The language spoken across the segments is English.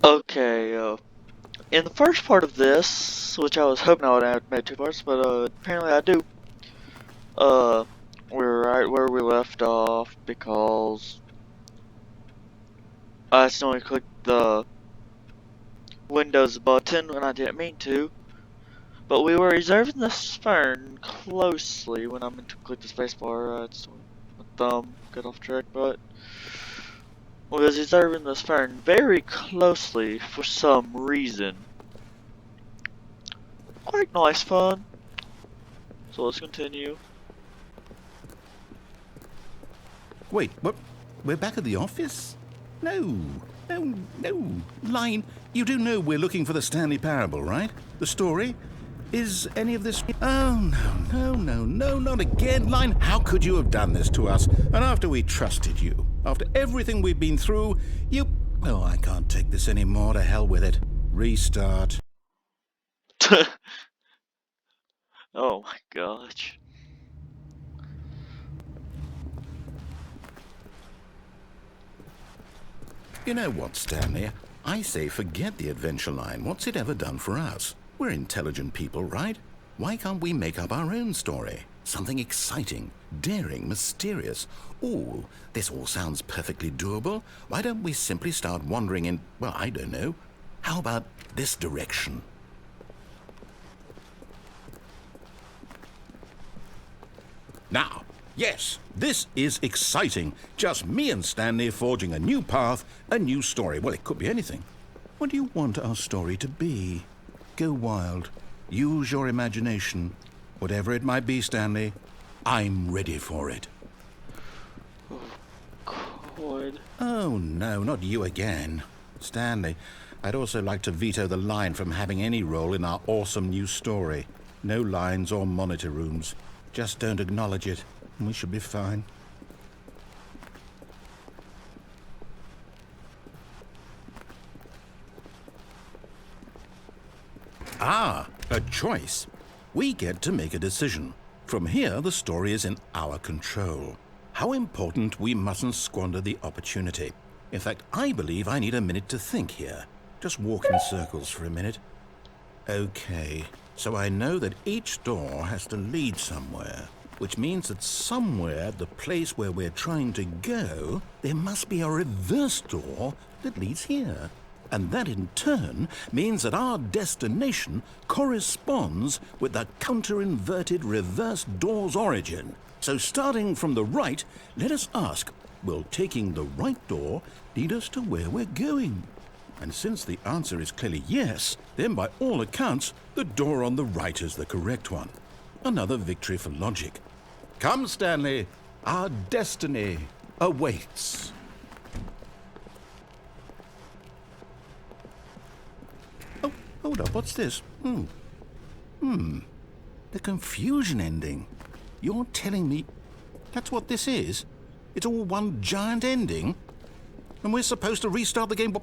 Okay, in the first part of this, which I was hoping I would have made two parts, but apparently I do. Uh, we're right where we left off because I accidentally clicked the Windows button when I didn't mean to. But we were reserving this fern closely when I meant to click the spacebar. It's my thumb got off track, but we was reserving this fern very closely for some reason. Quite nice fun. So let's continue. Wait, what? We're back at the office? No. Line, you do know we're looking for the Stanley Parable, right? The story? Is any of this... Oh, no, not again. Line, how could you have done this to us? And after we trusted you, after everything we've been through, you... Oh, I can't take this anymore. To hell with it. Restart. Oh my gosh. You know what, Stanley? I say forget the adventure line. What's it ever done for us? We're intelligent people, right? Why can't we make up our own story? Something exciting, daring, mysterious. Ooh, this all sounds perfectly doable. Why don't we simply start wandering in, well, I don't know. How about this direction? Now, yes, this is exciting. Just me and Stanley forging a new path, a new story. Well, it could be anything. What do you want our story to be? Go wild. Use your imagination. Whatever it might be, Stanley, I'm ready for it. God. Oh, no, not you again. Stanley, I'd also like to veto the line from having any role in our awesome new story. No lines or monitor rooms. Just don't acknowledge it, and we should be fine. Ah, a choice. We get to make a decision. From here, the story is in our control. How important we mustn't squander the opportunity. In fact, I believe I need a minute to think here. Just walk in circles for a minute. Okay, so I know that each door has to lead somewhere, which means that somewhere, the place where we're trying to go, there must be a reverse door that leads here. And that in turn means that our destination corresponds with the counter-inverted reverse door's origin. So starting from the right, let us ask, will taking the right door lead us to where we're going? And since the answer is clearly yes, then by all accounts, the door on the right is the correct one. Another victory for logic. Come, Stanley, our destiny awaits. Oh, hold up, what's this? The confusion ending. You're telling me that's what this is? It's all one giant ending? And we're supposed to restart the game, what,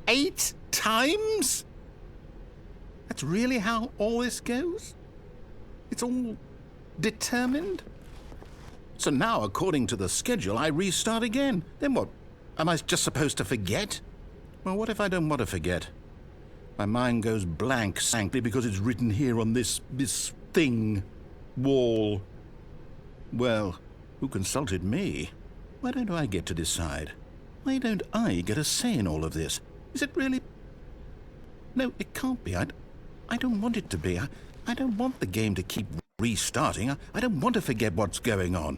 eight times? That's really how all this goes? It's all determined? So now, according to the schedule, I restart again. Then what? Am I just supposed to forget? Well, what if I don't want to forget? My mind goes blank simply because it's written here on this thing, wall. Well, who consulted me? Why don't I get to decide? Why don't I get a say in all of this? Is it really... No, it can't be. I don't want it to be. I don't want the game to keep restarting. I don't want to forget what's going on.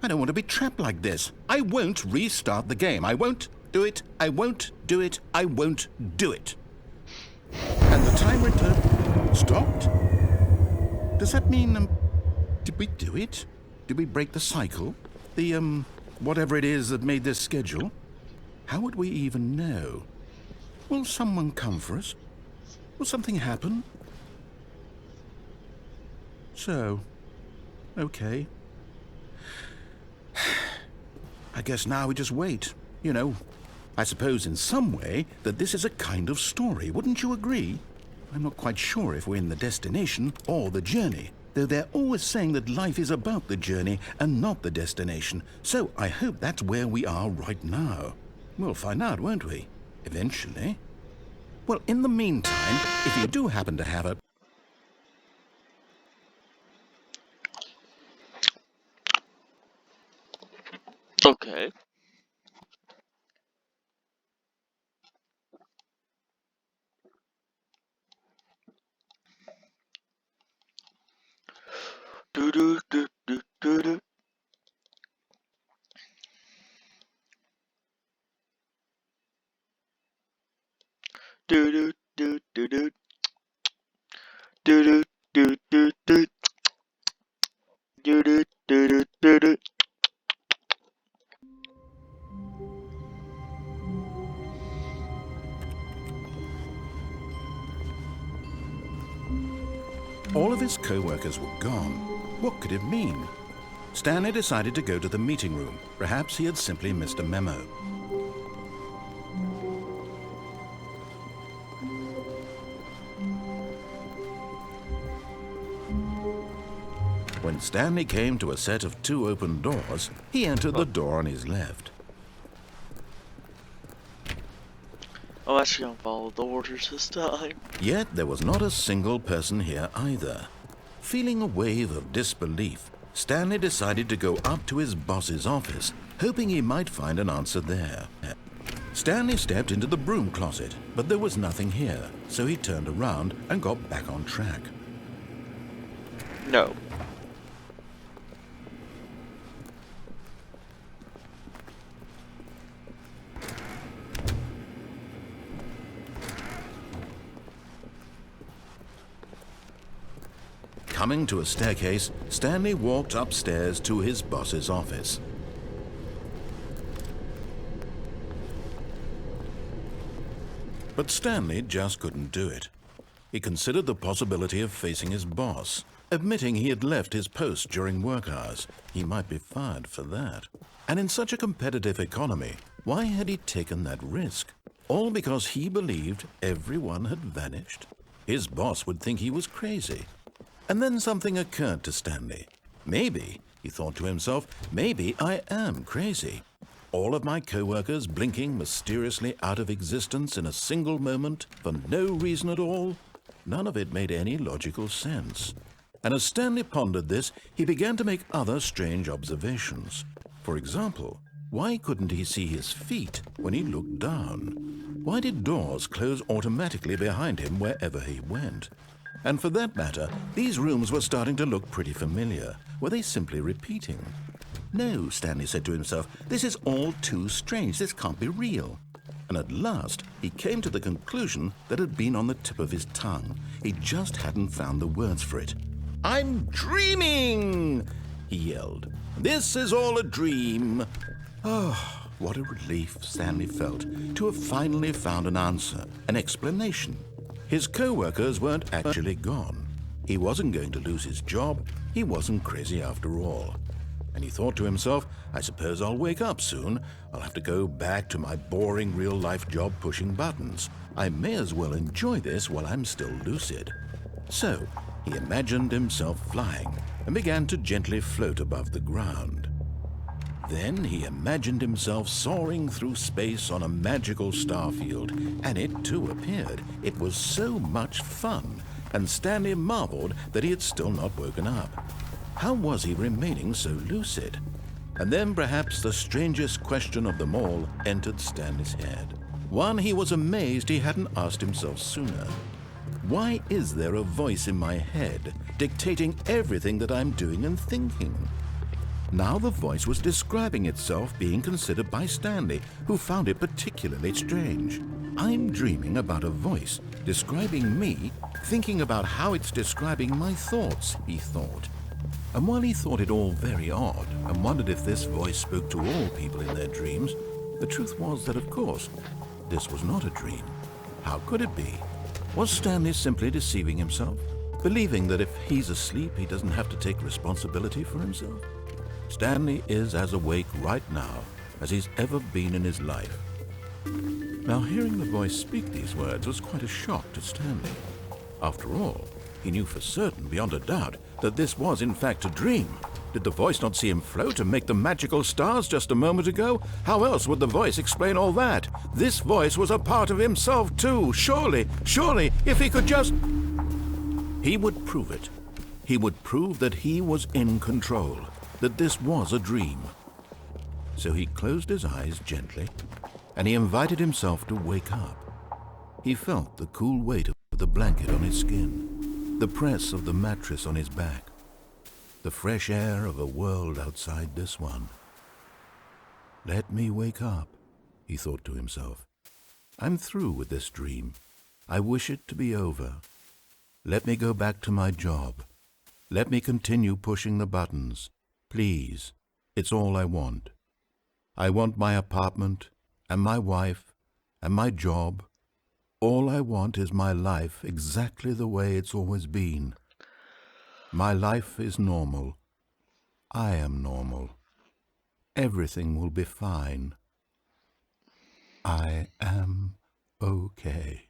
I don't want to be trapped like this. I won't restart the game. I won't do it. I won't do it. I won't do it. And the timer stopped? Does that mean, did we do it? Did we break the cycle? The, whatever it is that made this schedule? How would we even know? Will someone come for us? Will something happen? So, okay. I guess now we just wait, you know. I suppose in some way that this is a kind of story, wouldn't you agree? I'm not quite sure if we're in the destination or the journey, though they're always saying that life is about the journey and not the destination, so I hope that's where we are right now. We'll find out, won't we? Eventually. Well, in the meantime, if you do happen to have a... Okay. Do do do do do do. Do do do do do. Do do do do do. Do do do do do do. All of his co-workers were gone. What could it mean? Stanley decided to go to the meeting room. Perhaps he had simply missed a memo. When Stanley came to a set of 2 open doors, he entered the door on his left. I'm actually gonna follow the orders this time. Yet there was not a single person here either. Feeling a wave of disbelief, Stanley decided to go up to his boss's office, hoping he might find an answer there. Stanley stepped into the broom closet, but there was nothing here, so he turned around and got back on track. No. Coming to a staircase, Stanley walked upstairs to his boss's office. But Stanley just couldn't do it. He considered the possibility of facing his boss, admitting he had left his post during work hours. He might be fired for that. And in such a competitive economy, why had he taken that risk? All because he believed everyone had vanished? His boss would think he was crazy. And then something occurred to Stanley. Maybe, he thought to himself, maybe I am crazy. All of my co-workers blinking mysteriously out of existence in a single moment for no reason at all? None of it made any logical sense. And as Stanley pondered this, he began to make other strange observations. For example, why couldn't he see his feet when he looked down? Why did doors close automatically behind him wherever he went? And for that matter, these rooms were starting to look pretty familiar. Were they simply repeating? No, Stanley said to himself, this is all too strange. This can't be real. And at last, he came to the conclusion that had been on the tip of his tongue. He just hadn't found the words for it. I'm dreaming, he yelled. This is all a dream. Oh, what a relief Stanley felt to have finally found an answer, an explanation. His co-workers weren't actually gone. He wasn't going to lose his job. He wasn't crazy after all. And he thought to himself, I suppose I'll wake up soon. I'll have to go back to my boring real-life job pushing buttons. I may as well enjoy this while I'm still lucid. So, he imagined himself flying and began to gently float above the ground. Then he imagined himself soaring through space on a magical starfield, and it too appeared. It was so much fun, and Stanley marveled that he had still not woken up. How was he remaining so lucid? And then perhaps the strangest question of them all entered Stanley's head. One he was amazed he hadn't asked himself sooner. Why is there a voice in my head dictating everything that I'm doing and thinking? Now the voice was describing itself being considered by Stanley, who found it particularly strange. I'm dreaming about a voice describing me, thinking about how it's describing my thoughts, he thought. And while he thought it all very odd and wondered if this voice spoke to all people in their dreams, the truth was that, of course, this was not a dream. How could it be? Was Stanley simply deceiving himself, believing that if he's asleep, he doesn't have to take responsibility for himself? Stanley is as awake right now as he's ever been in his life. Now, hearing the voice speak these words was quite a shock to Stanley. After all, he knew for certain, beyond a doubt, that this was in fact a dream. Did the voice not see him float and make the magical stars just a moment ago? How else would the voice explain all that? This voice was a part of himself too. Surely, if he could just... He would prove it. He would prove that he was in control, that this was a dream. So he closed his eyes gently, and he invited himself to wake up. He felt the cool weight of the blanket on his skin, the press of the mattress on his back, the fresh air of a world outside this one. Let me wake up, he thought to himself. I'm through with this dream. I wish it to be over. Let me go back to my job. Let me continue pushing the buttons. Please, it's all I want. I want my apartment, and my wife, and my job. All I want is my life exactly the way it's always been. My life is normal. I am normal. Everything will be fine. I am okay.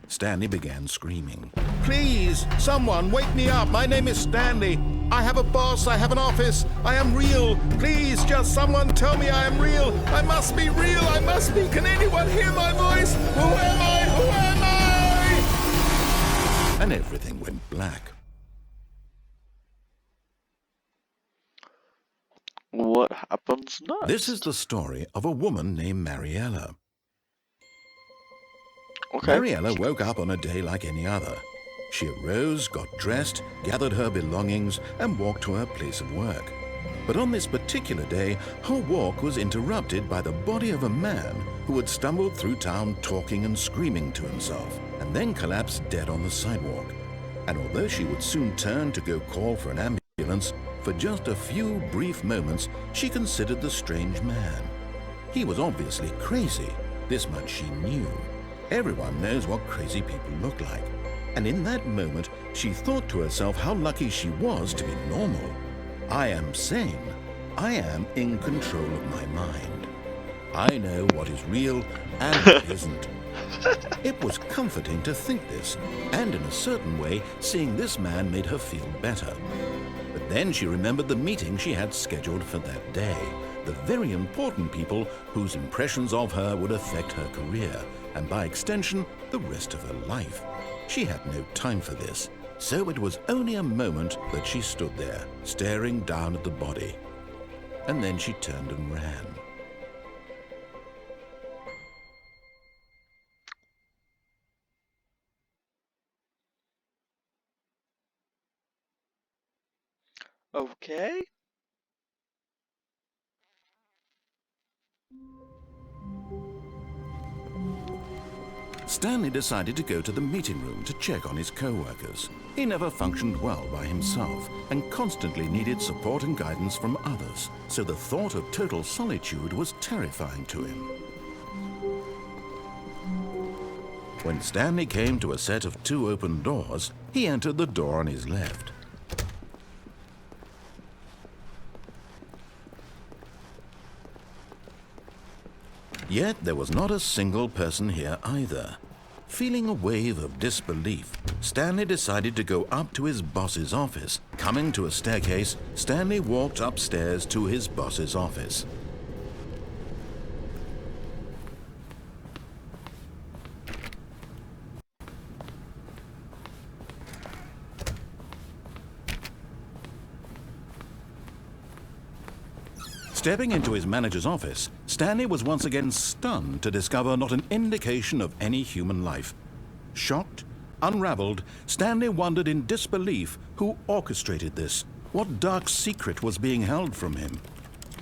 Stanley began screaming. Please, someone, wake me up. My name is Stanley. I have a boss. I have an office. I am real. Please, just someone tell me I am real. I must be real. I must be. Can anyone hear my voice? Who am I? Who am I? And everything went black. What happens next? This is the story of a woman named Mariella. Okay. Mariella woke up on a day like any other. She arose, got dressed, gathered her belongings, and walked to her place of work. But on this particular day, her walk was interrupted by the body of a man who had stumbled through town talking and screaming to himself, and then collapsed dead on the sidewalk. And although she would soon turn to go call for an ambulance, for just a few brief moments she considered the strange man. He was obviously crazy. This much she knew. Everyone knows what crazy people look like. And in that moment, she thought to herself how lucky she was to be normal. I am sane. I am in control of my mind. I know what is real and what isn't. It was comforting to think this, and in a certain way, seeing this man made her feel better. But then she remembered the meeting she had scheduled for that day, the very important people whose impressions of her would affect her career, and by extension, the rest of her life. She had no time for this, so it was only a moment that she stood there, staring down at the body. And then she turned and ran. Okay. Stanley decided to go to the meeting room to check on his co-workers. He never functioned well by himself and constantly needed support and guidance from others, so the thought of total solitude was terrifying to him. When Stanley came to a set of 2 open doors, he entered the door on his left. Yet there was not a single person here either. Feeling a wave of disbelief, Stanley decided to go up to his boss's office. Coming to a staircase, Stanley walked upstairs to his boss's office. Stepping into his manager's office, Stanley was once again stunned to discover not an indication of any human life. Shocked, unraveled, Stanley wondered in disbelief who orchestrated this. What dark secret was being held from him?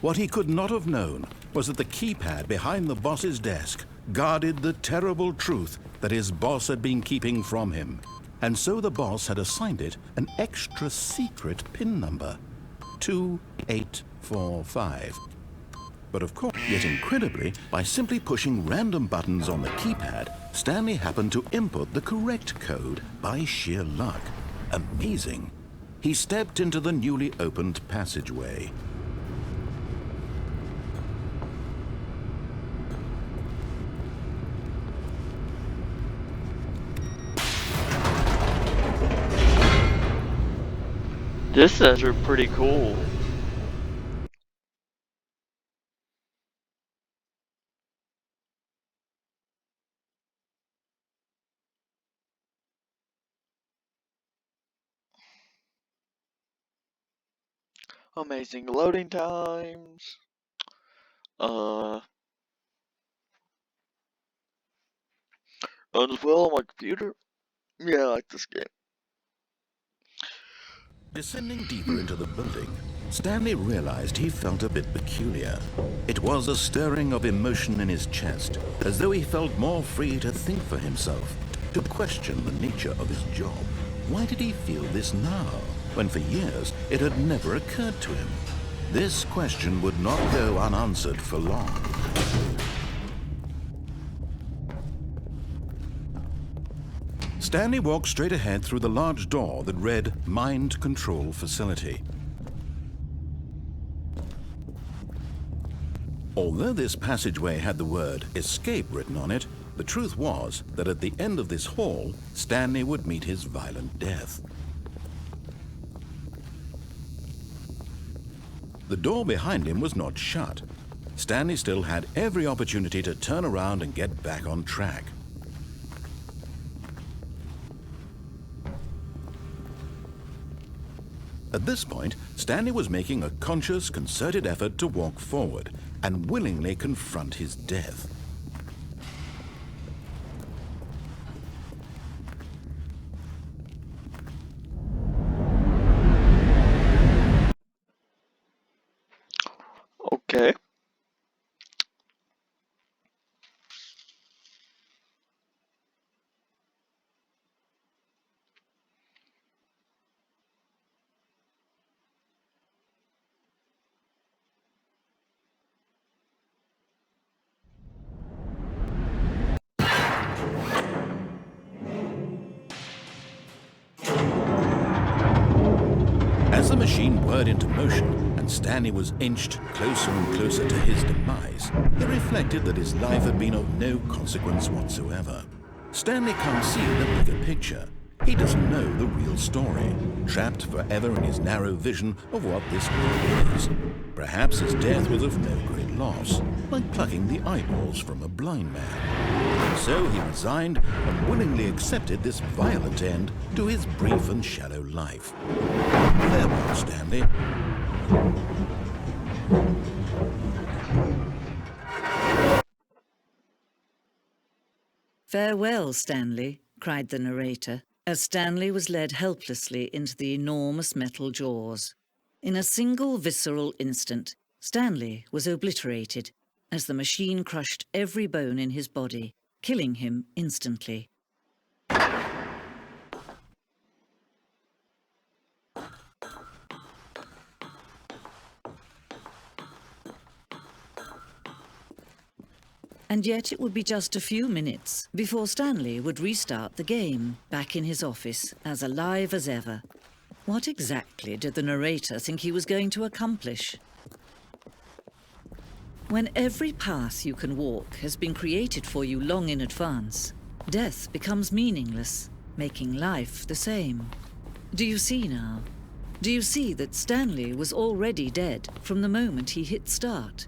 What he could not have known was that the keypad behind the boss's desk guarded the terrible truth that his boss had been keeping from him. And so the boss had assigned it an extra secret PIN number, 2845. But of course, yet incredibly, by simply pushing random buttons on the keypad, Stanley happened to input the correct code by sheer luck. Amazing. He stepped into the newly opened passageway. This is pretty cool. Amazing loading times. Runs well on my computer. Yeah, I like this game. Descending deeper into the building, Stanley realized he felt a bit peculiar. It was a stirring of emotion in his chest, as though he felt more free to think for himself, to question the nature of his job. Why did he feel this now, when for years it had never occurred to him? This question would not go unanswered for long. Stanley walked straight ahead through the large door that read Mind Control Facility. Although this passageway had the word Escape written on it, the truth was that at the end of this hall, Stanley would meet his violent death. The door behind him was not shut. Stanley still had every opportunity to turn around and get back on track. At this point, Stanley was making a conscious, concerted effort to walk forward and willingly confront his death. Okay. As the machine whirred into motion and Stanley was inched closer and closer to his demise, he reflected that his life had been of no consequence whatsoever. Stanley can't see the bigger picture. He doesn't know the real story, trapped forever in his narrow vision of what this world is. Perhaps his death was of no great loss, like plucking the eyeballs from a blind man. So he resigned and willingly accepted this violent end to his brief and shallow life. Farewell, Stanley. "Farewell, Stanley," cried the narrator, as Stanley was led helplessly into the enormous metal jaws. In a single visceral instant, Stanley was obliterated as the machine crushed every bone in his body, killing him instantly. And yet it would be just a few minutes before Stanley would restart the game, back in his office, as alive as ever. What exactly did the narrator think he was going to accomplish? When every path you can walk has been created for you long in advance, death becomes meaningless, making life the same. Do you see now? Do you see that Stanley was already dead from the moment he hit start?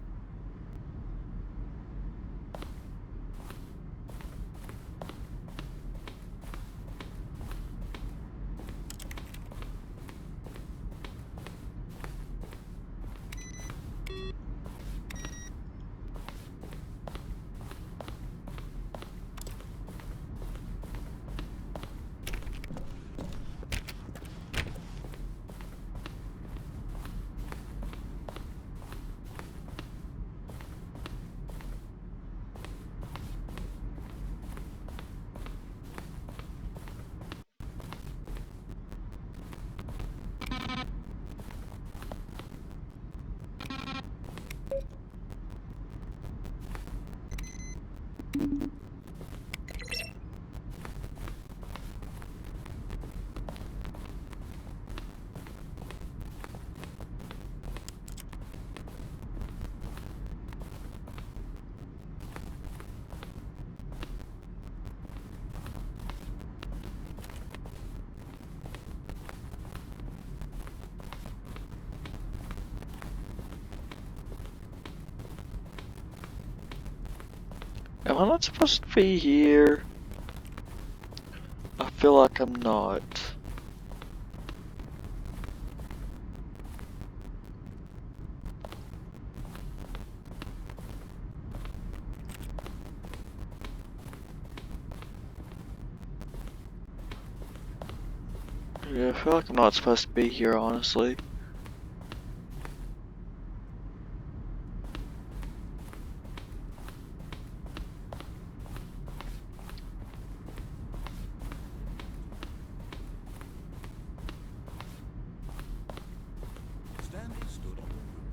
Am I not supposed to be here? I feel like I'm not. Yeah, I feel like I'm not supposed to be here, honestly. Stanley stood on the roof.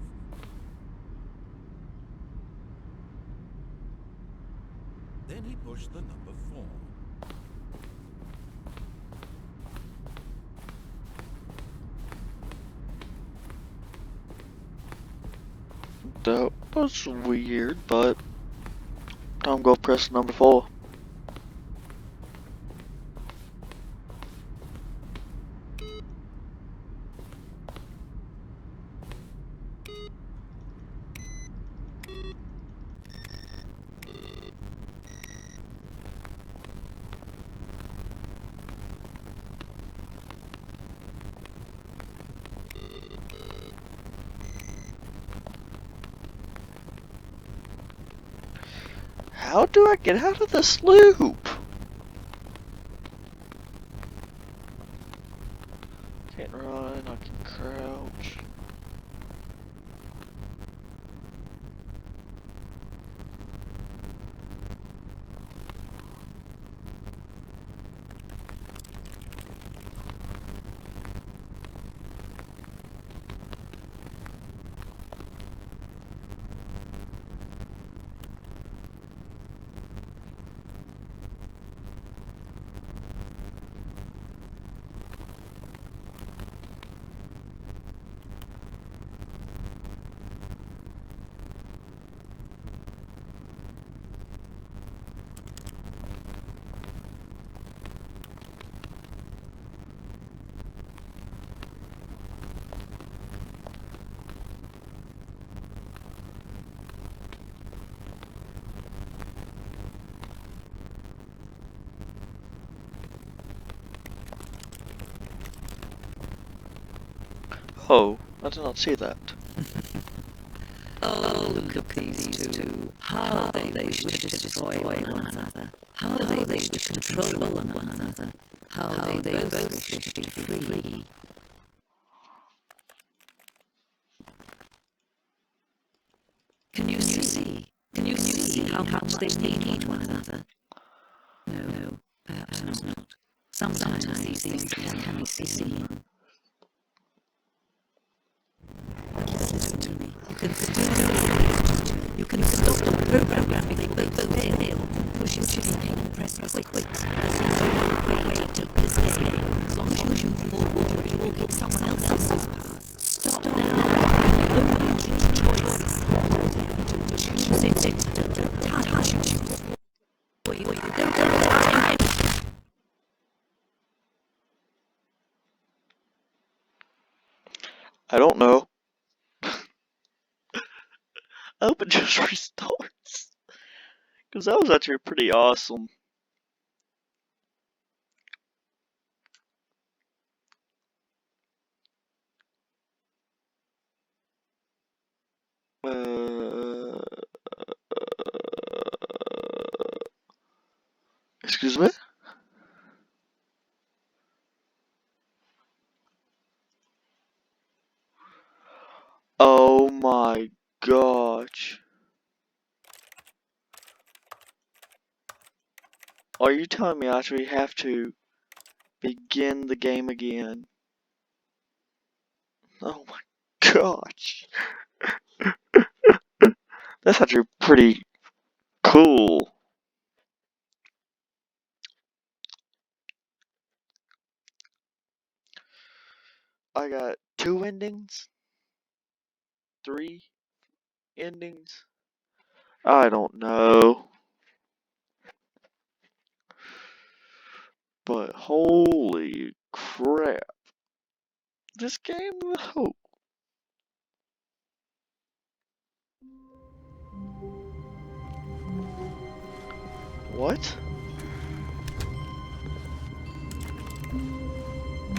Then he pushed the number 4. That was weird, but I'm gonna press number 4. How do I get out of this loop? Can't run, I can crouch. Oh, I did not see that. Oh, look at these two. How they wish to destroy one another. How they wish to control one another. How they both wish to be free. Can you see? Can you see how much they need one another? No, perhaps not. Sometimes these things can be seen. Listen to me. You can stop the program graphic both fail. Push your chicken and press quick. There's no way to take this game. As long as you move forward, you will get someone else's path. Stop now. Only choice. Choose it. Don't touch it. Don't touch it. I don't know. I hope it just restarts. Because that was actually pretty awesome. Excuse me? Oh my gosh. Are you telling me I actually have to begin the game again? Oh my gosh. That's actually pretty cool. I got 2 endings? 3 endings? I don't know. But holy crap. This game, oh, What?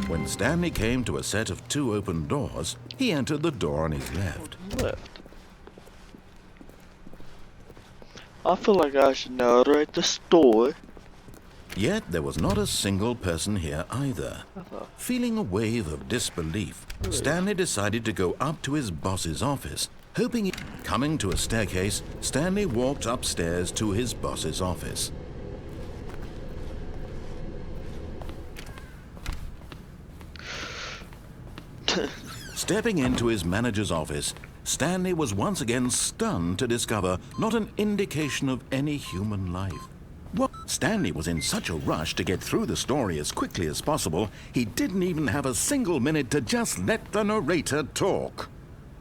When Stanley came to a set of 2 open doors, he entered the door on his left. Left. I feel like I should narrate the story. Yet there was not a single person here either. Feeling a wave of disbelief, Stanley decided to go up to his boss's office, hoping coming to a staircase, Stanley walked upstairs to his boss's office. Stepping into his manager's office, Stanley was once again stunned to discover not an indication of any human life. What? Stanley was in such a rush to get through the story as quickly as possible, he didn't even have a single minute to just let the narrator talk.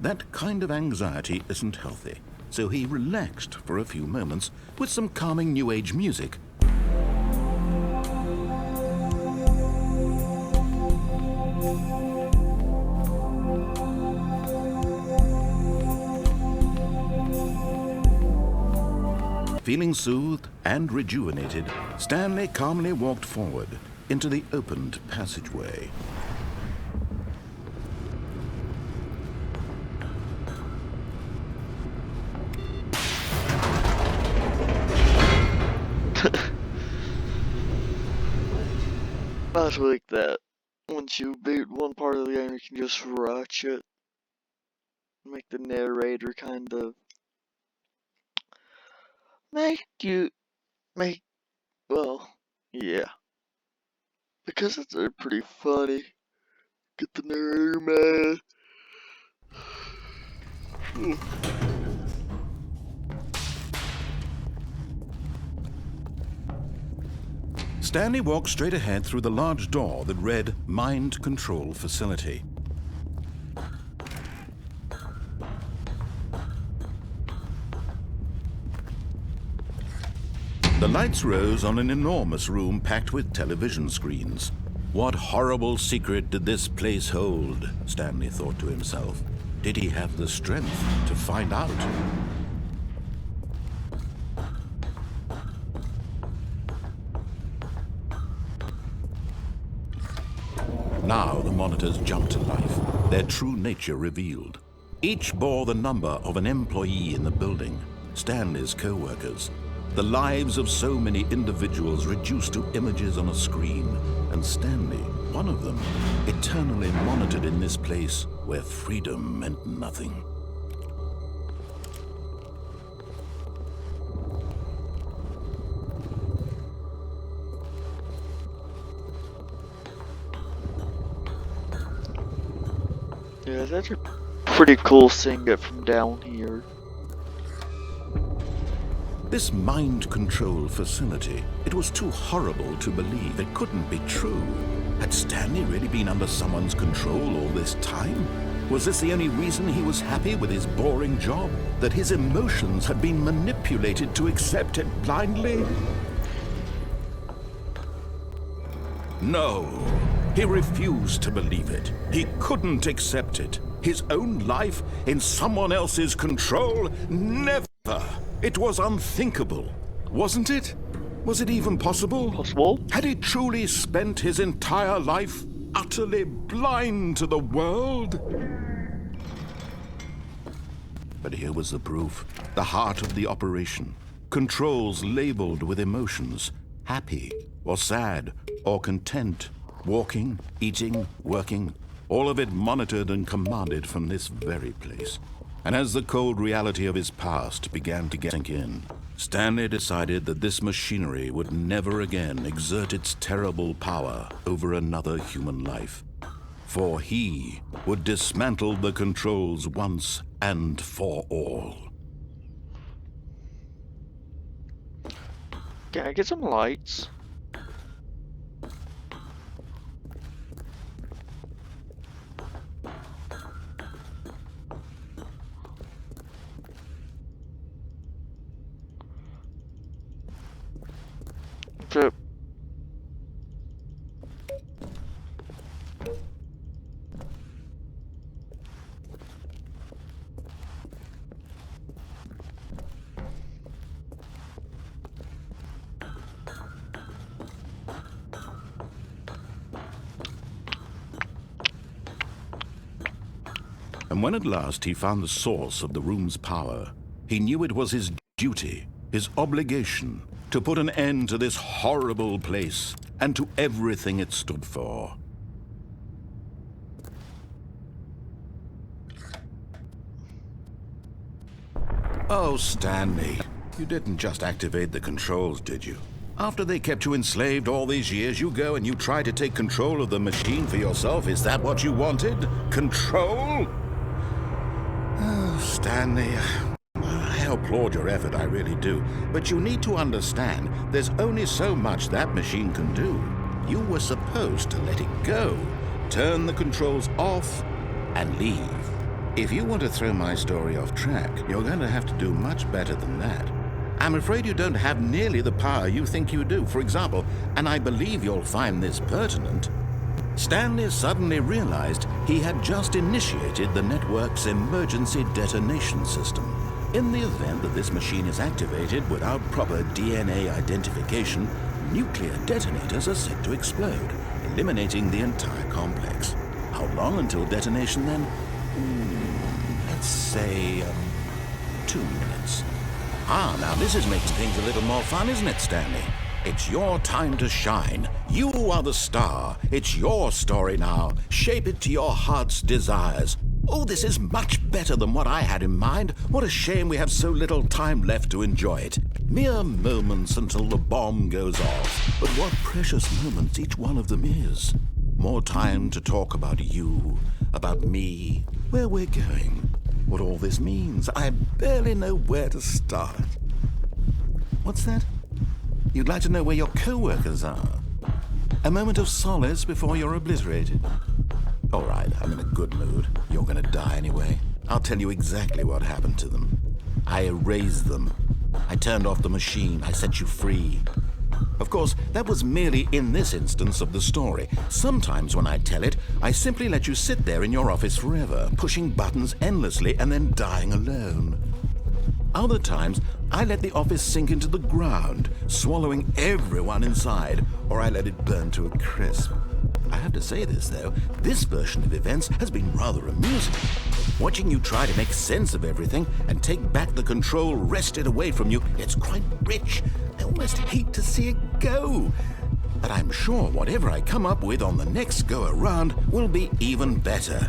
That kind of anxiety isn't healthy, so he relaxed for a few moments with some calming New Age music. Feeling soothed and rejuvenated, Stanley calmly walked forward into the opened passageway. Not like that. Once you beat one part of the game, you can just rush it. Make the narrator kind of well, yeah. Because it's pretty funny. Get the narrator mad. Stanley walked straight ahead through the large door that read Mind Control Facility. The lights rose on an enormous room packed with television screens. What horrible secret did this place hold? Stanley thought to himself. Did he have the strength to find out? Now the monitors jumped to life, their true nature revealed. Each bore the number of an employee in the building, Stanley's co-workers. The lives of so many individuals reduced to images on a screen, and Stanley, one of them, eternally monitored in this place where freedom meant nothing. Yeah, that's a pretty cool seeing it from down here. This mind control facility, it was too horrible to believe. It couldn't be true. Had Stanley really been under someone's control all this time? Was this the only reason he was happy with his boring job? That his emotions had been manipulated to accept it blindly? No, he refused to believe it. He couldn't accept it. His own life in someone else's control? Never! It was unthinkable, wasn't it? Was it even possible? Possible? Had he truly spent his entire life utterly blind to the world? But here was the proof. The heart of the operation. Controls labeled with emotions. Happy, or sad, or content. Walking, eating, working. All of it monitored and commanded from this very place. And as the cold reality of his past began to sink in, Stanley decided that this machinery would never again exert its terrible power over another human life. For he would dismantle the controls once and for all. Can I get some lights? Trip. And when at last he found the source of the room's power, he knew it was his duty, his obligation, to put an end to this horrible place and to everything it stood for. Oh, Stanley, you didn't just activate the controls, did you? After they kept you enslaved all these years, you go and you try to take control of the machine for yourself. Is that what you wanted? Control? Oh, Stanley, I applaud your effort, I really do. But you need to understand, there's only so much that machine can do. You were supposed to let it go, turn the controls off, and leave. If you want to throw my story off track, you're going to have to do much better than that. I'm afraid you don't have nearly the power you think you do. For example, and I believe you'll find this pertinent, Stanley suddenly realized he had just initiated the network's emergency detonation system. In the event that this machine is activated without proper DNA identification, nuclear detonators are set to explode, eliminating the entire complex. How long until detonation then? Let's say 2 minutes. Ah, now this is making things a little more fun, isn't it, Stanley? It's your time to shine. You are the star. It's your story now. Shape it to your heart's desires. Oh, this is much better than what I had in mind. What a shame we have so little time left to enjoy it. Mere moments until the bomb goes off. But what precious moments each one of them is. More time to talk about you, about me, where we're going, what all this means. I barely know where to start. What's that? You'd like to know where your co-workers are? A moment of solace before you're obliterated. All right, I'm in a good mood. You're gonna die anyway. I'll tell you exactly what happened to them. I erased them. I turned off the machine. I set you free. Of course, that was merely in this instance of the story. Sometimes when I tell it, I simply let you sit there in your office forever, pushing buttons endlessly and then dying alone. Other times, I let the office sink into the ground, swallowing everyone inside, or I let it burn to a crisp. I have to say this, though, this version of events has been rather amusing. Watching you try to make sense of everything and take back the control wrested away from you, it's quite rich. I almost hate to see it go. But I'm sure whatever I come up with on the next go-around will be even better.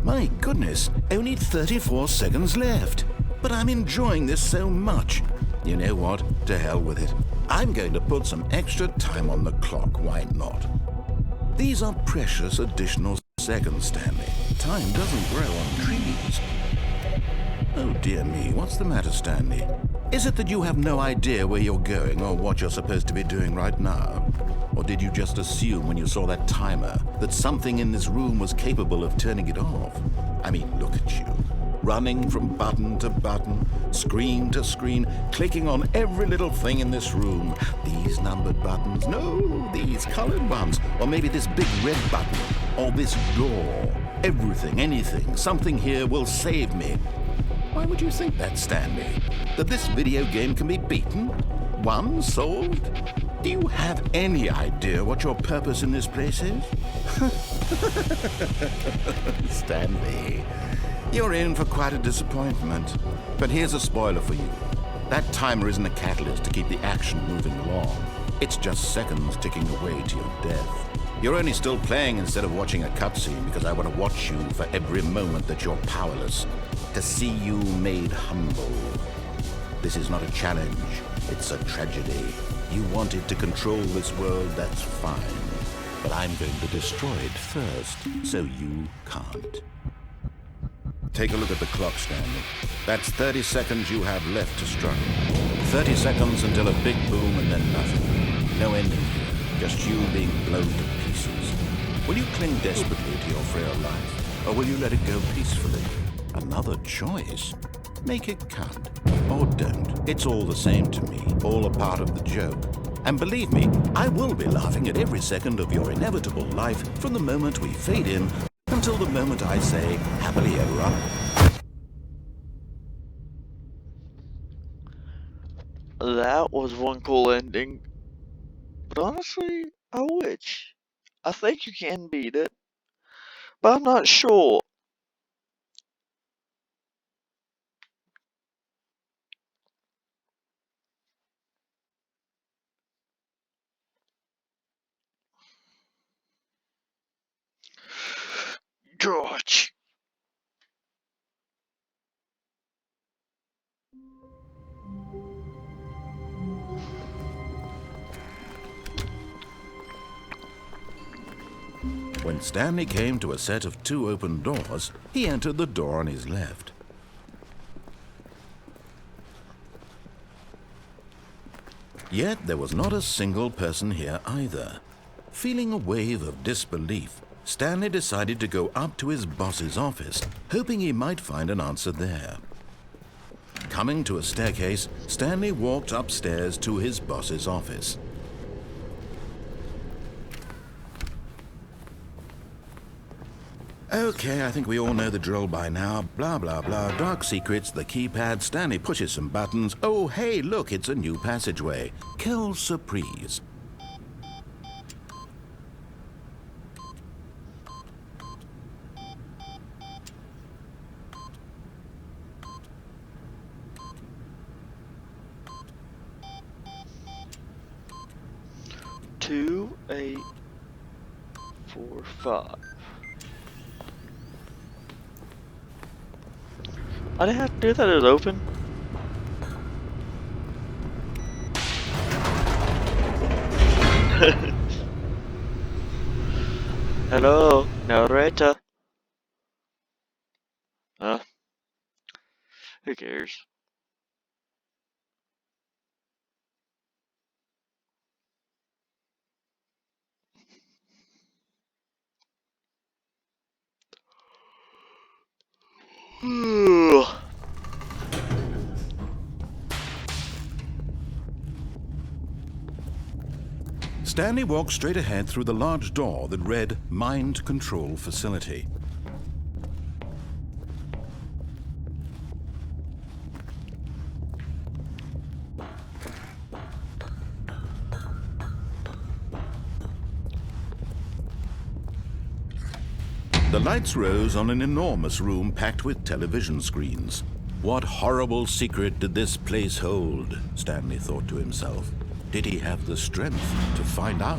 My goodness, only 34 seconds left. But I'm enjoying this so much. You know what? To hell with it. I'm going to put some extra time on the clock, why not? These are precious additional seconds, Stanley. Time doesn't grow on trees. Oh dear me, what's the matter, Stanley? Is it that you have no idea where you're going or what you're supposed to be doing right now? Or did you just assume when you saw that timer that something in this room was capable of turning it off? I mean, look at you. Running from button to button, screen to screen, clicking on every little thing in this room. These numbered buttons, no, these colored ones, or maybe this big red button, or this door. Everything, anything, something here will save me. Why would you think that, Stanley? That this video game can be beaten? Won? Solved? Do you have any idea what your purpose in this place is? Stanley, you're in for quite a disappointment. But here's a spoiler for you. That timer isn't a catalyst to keep the action moving along. It's just seconds ticking away to your death. You're only still playing instead of watching a cutscene because I want to watch you for every moment that you're powerless. To see you made humble. This is not a challenge. It's a tragedy. You wanted to control this world, that's fine. But I'm going to destroy it first, so you can't. Take a look at the clock, Stanley. That's 30 seconds you have left to struggle. 30 seconds until a big boom and then nothing. No ending here, just you being blown to pieces. Will you cling desperately to your frail life, or will you let it go peacefully? Another choice. Make it count. Or don't. It's all the same to me, all a part of the joke. And believe me, I will be laughing at every second of your inevitable life from the moment we fade in until the moment I say, happily ever after. That was one cool ending. But honestly, I think you can beat it. But I'm not sure. George. When Stanley came to a set of 2 open doors, he entered the door on his left. Yet there was not a single person here either. Feeling a wave of disbelief, Stanley decided to go up to his boss's office, hoping he might find an answer there. Coming to a staircase, Stanley walked upstairs to his boss's office. Okay, I think we all know the drill by now. Blah, blah, blah. Dark secrets, the keypad. Stanley pushes some buttons. Oh, hey, look, it's a new passageway. Quelle surprise. Two, 8, 4, 5. I didn't have to do that, it was open. Hello, narrator. Who cares? Stanley walked straight ahead through the large door that read Mind Control Facility. The lights rose on an enormous room packed with television screens. What horrible secret did this place hold? Stanley thought to himself. Did he have the strength to find out?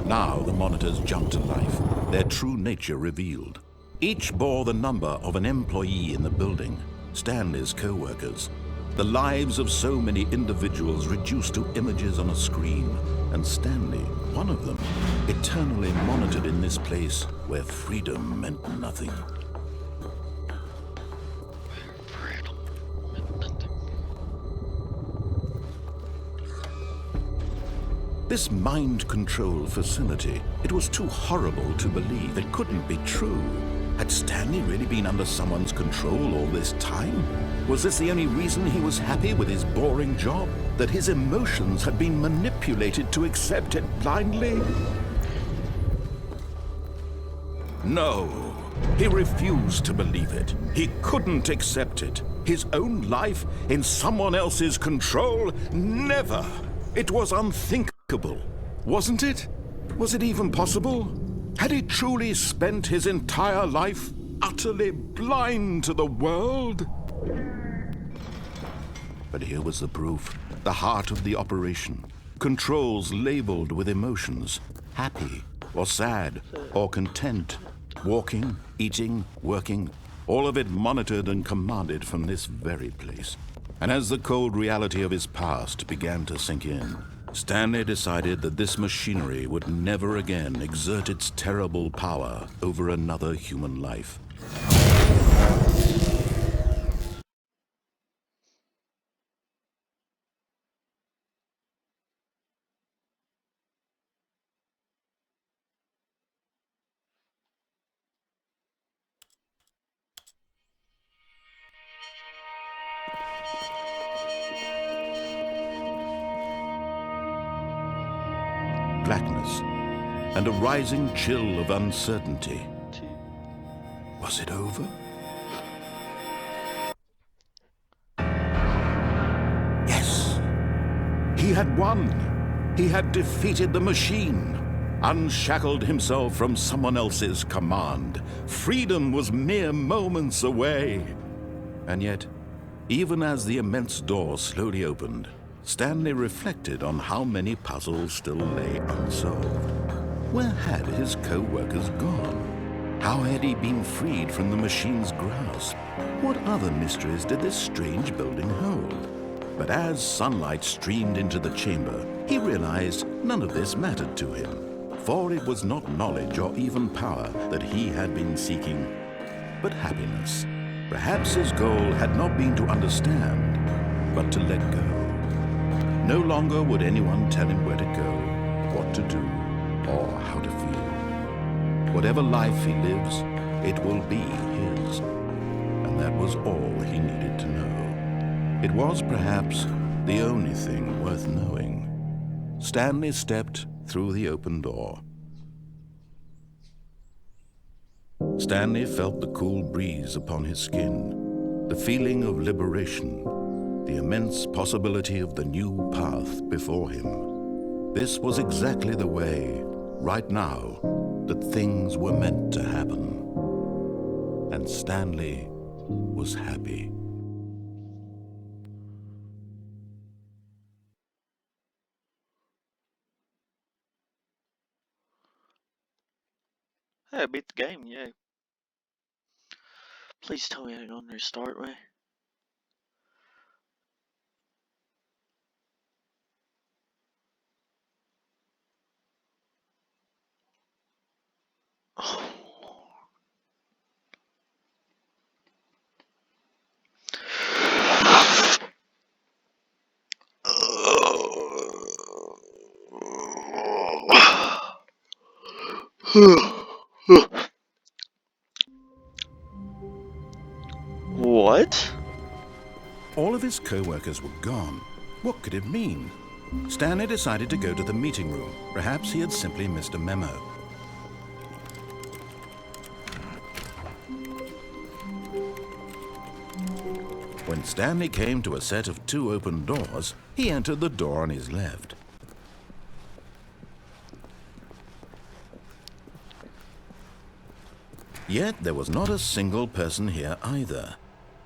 Now the monitors jumped to life, their true nature revealed. Each bore the number of an employee in the building, Stanley's co-workers. The lives of so many individuals reduced to images on a screen, and Stanley, one of them, eternally monitored in this place where freedom meant nothing. This mind control facility, it was too horrible to believe. It couldn't be true. Had Stanley really been under someone's control all this time? Was this the only reason he was happy with his boring job? That his emotions had been manipulated to accept it blindly? No, he refused to believe it. He couldn't accept it. His own life in someone else's control? Never! It was unthinkable. Wasn't it? Was it even possible? Had he truly spent his entire life utterly blind to the world? But here was the proof, the heart of the operation. Controls labeled with emotions, happy or sad or content, walking, eating, working, all of it monitored and commanded from this very place. And as the cold reality of his past began to sink in, Stanley decided that this machinery would never again exert its terrible power over another human life. Blackness and a rising chill of uncertainty. Was it over? Yes! He had won! He had defeated the machine, unshackled himself from someone else's command. Freedom was mere moments away. And yet, even as the immense door slowly opened, Stanley reflected on how many puzzles still lay unsolved. Where had his co-workers gone? How had he been freed from the machine's grasp? What other mysteries did this strange building hold? But as sunlight streamed into the chamber, he realized none of this mattered to him, for it was not knowledge or even power that he had been seeking, but happiness. Perhaps his goal had not been to understand, but to let go. No longer would anyone tell him where to go, what to do, or how to feel. Whatever life he lives, it will be his. And that was all he needed to know. It was perhaps the only thing worth knowing. Stanley stepped through the open door. Stanley felt the cool breeze upon his skin, the feeling of liberation, the immense possibility of the new path before him. This was exactly the way, right now, that things were meant to happen. And Stanley was happy. Hey, I beat the game, yay. Please tell me I don't restart me. What? All of his co-workers were gone. What could it mean? Stanley decided to go to the meeting room. Perhaps he had simply missed a memo. When Stanley came to a set of 2 open doors, he entered the door on his left. Yet there was not a single person here either.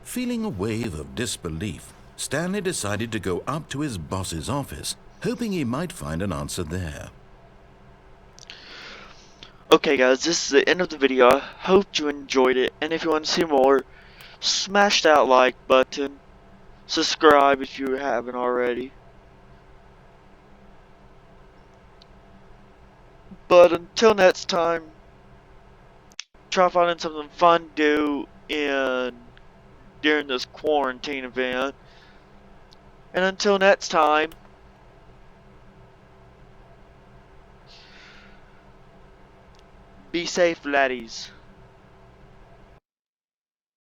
Feeling a wave of disbelief, Stanley decided to go up to his boss's office, hoping he might find an answer there. Okay guys, this is the end of the video. I hope you enjoyed it, and if you want to see more, smash that like button. Subscribe if you haven't already. But until next time, try finding something fun to do during this quarantine event. And until next time, be safe, laddies.